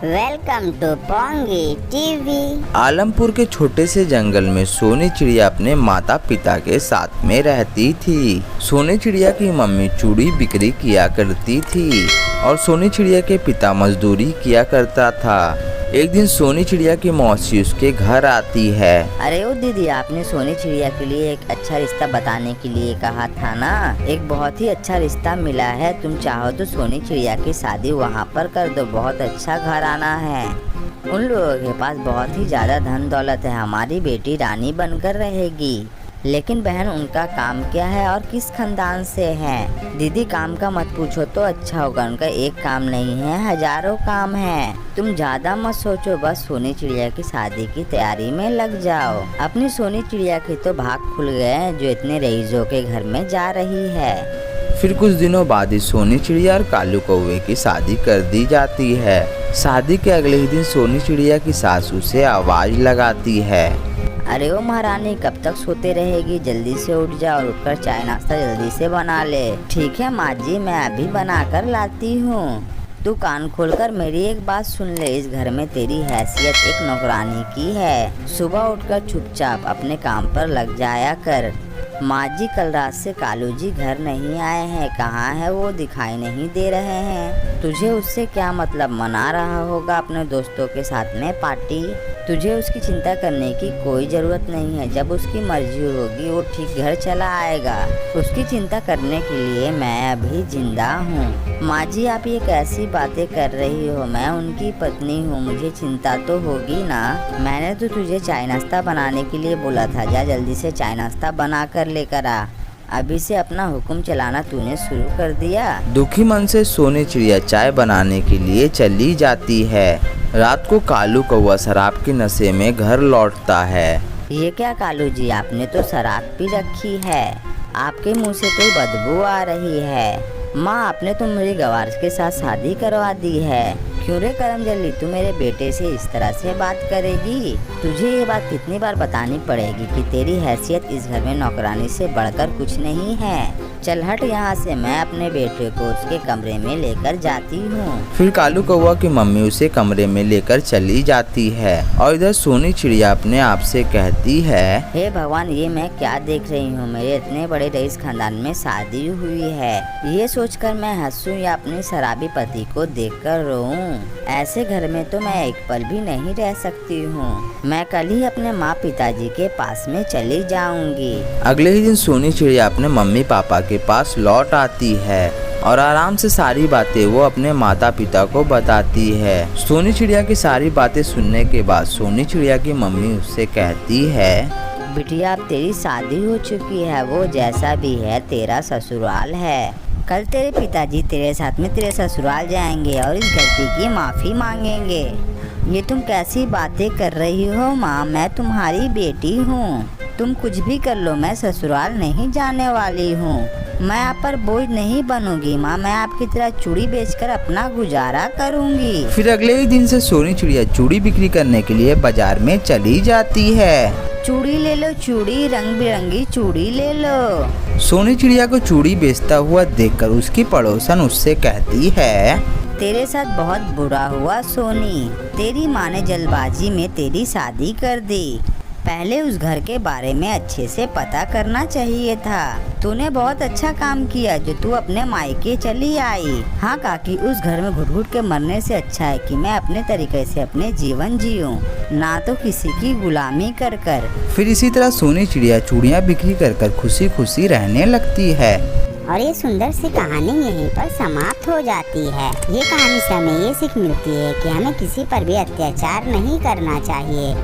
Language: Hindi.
Welcome to Pongi TV. Alampur के छोटे से जंगल में सोनी चिड़िया अपने माता पिता के साथ में रहती थी। सोनी चिड़िया की मम्मी चूड़ी बिक्री किया करती थी और सोनी चिड़िया के पिता मजदूरी किया करता था। एक दिन सोनी चिड़िया की मौसी उसके घर आती है। अरे ओ दीदी, आपने सोनी चिड़िया के लिए एक अच्छा रिश्ता बताने के लिए कहा था ना। एक बहुत ही अच्छा रिश्ता मिला है, तुम चाहो तो सोनी चिड़िया की शादी वहाँ पर कर दो। बहुत अच्छा घराना है, उन लोगों के पास बहुत ही ज्यादा धन दौलत है। हमारी बेटी रानी बनकर रहेगी। लेकिन बहन, उनका काम क्या है और किस खानदान से है? दीदी, काम का मत पूछो तो अच्छा होगा। उनका एक काम नहीं है, हजारों काम है। तुम ज्यादा मत सोचो, बस सोनी चिड़िया की शादी की तैयारी में लग जाओ। अपनी सोनी चिड़िया के तो भाग खुल गए हैं जो इतने रईसों के घर में जा रही है। फिर कुछ दिनों बाद ही सोनी चिड़िया और कालू कौवे की शादी कर दी जाती है। शादी के अगले ही दिन सोनी चिड़िया की सासू से आवाज लगाती है। अरे ओ महारानी, कब तक सोते रहेगी? जल्दी से उठ जा और उठकर चाय नाश्ता जल्दी से बना ले। ठीक है माँ जी, मैं अभी बना कर लाती हूँ। तू कान खोलकर मेरी एक बात सुन ले। इस घर में तेरी हैसियत एक नौकरानी की है। सुबह उठकर चुपचाप अपने काम पर लग जाया कर। माँ जी, कल रात से कालू जी घर नहीं आए हैं। कहाँ है वो? दिखाई नहीं दे रहे हैं। तुझे उससे क्या मतलब? मना रहा होगा अपने दोस्तों के साथ में पार्टी। तुझे उसकी चिंता करने की कोई ज़रूरत नहीं है। जब उसकी मर्जी होगी वो ठीक घर चला आएगा। उसकी चिंता करने के लिए मैं अभी जिंदा हूँ। माँ जी, आप ये कैसी बातें कर रही हो? मैं उनकी पत्नी हूँ, मुझे चिंता तो होगी ना। मैंने तो तुझे चाय नाश्ता बनाने के लिए बोला था। जा जल्दी से चाय नाश्ता बना कर लेकर आ। अभी से अपना हुक्म चलाना तूने शुरू कर दिया। दुखी मन से सोनी चिड़िया चाय बनाने के लिए चली जाती है। रात को कालू कौवा शराब के नशे में घर लौटता है। ये क्या कालू जी, आपने तो शराब पी रखी है। आपके मुंह से तो बदबू आ रही है। माँ, आपने तो मेरी गवार के साथ शादी करवा दी है। क्यों रे करम जल्दी, तू मेरे बेटे से इस तरह से बात करेगी? तुझे ये बात कितनी बार बतानी पड़ेगी कि तेरी हैसियत इस घर में नौकरानी से बढ़कर कुछ नहीं है। चल हट यहाँ से, मैं अपने बेटे को उसके कमरे में लेकर जाती हूँ। फिर कालू कौवा की मम्मी उसे कमरे में लेकर चली जाती है और इधर सोनी चिड़िया अपने आप से कहती है, हे भगवान, ये मैं क्या देख रही हूँ? मेरे इतने बड़े रईस खानदान में शादी हुई है। ये सोचकर मैं हंसूं या अपने शराबी पति को देखकर रोऊं? ऐसे घर में तो मैं एक पल भी नहीं रह सकती हूँ। मैं कल ही अपने माँ पिताजी के पास में चली जाऊंगी। अगले ही दिन सोनी चिड़िया अपने मम्मी पापा के पास लौट आती है और आराम से सारी बातें वो अपने माता पिता को बताती है। सोनी चिड़िया की सारी बातें सुनने के बाद सोनी चिड़िया की मम्मी उससे कहती है, बिटिया, अब तेरी शादी हो चुकी है। वो जैसा भी है तेरा ससुराल है। कल तेरे पिताजी तेरे साथ में तेरे ससुराल जाएंगे और इस गलती की माफ़ी मांगेंगे। ये तुम कैसी बातें कर रही हो माँ? मैं तुम्हारी बेटी हूँ। तुम कुछ भी कर लो, मैं ससुराल नहीं जाने वाली हूँ। मैं आप पर बोझ नहीं बनूंगी माँ। मैं आपकी तरह चूड़ी बेचकर अपना गुजारा करूँगी। फिर अगले ही दिन से सोनी चिड़िया चूड़ी बिक्री करने के लिए बाजार में चली जाती है। चूड़ी ले लो, चूड़ी, रंग बिरंगी चूड़ी ले लो। सोनी चिड़िया को चूड़ी बेचता हुआ देखकर उसकी पड़ोसन उससे कहती है, तेरे साथ बहुत बुरा हुआ सोनी। तेरी माँ ने जल्दबाजी में तेरी शादी कर दी। पहले उस घर के बारे में अच्छे से पता करना चाहिए था। तूने बहुत अच्छा काम किया जो तू अपने मायके चली आई। हाँ काकी, उस घर में घुट घुट के मरने से अच्छा है कि मैं अपने तरीके से अपने जीवन जीऊँ, ना तो किसी की गुलामी कर कर। फिर इसी तरह सोनी चिड़िया चूड़ियाँ बिक्री कर खुशी खुशी रहने लगती है। और ये सुंदर सी कहानी यहीं पर समाप्त हो जाती है। ये कहानी से हमें ये सीख मिलती है कि हमें किसी पर भी अत्याचार नहीं करना चाहिए।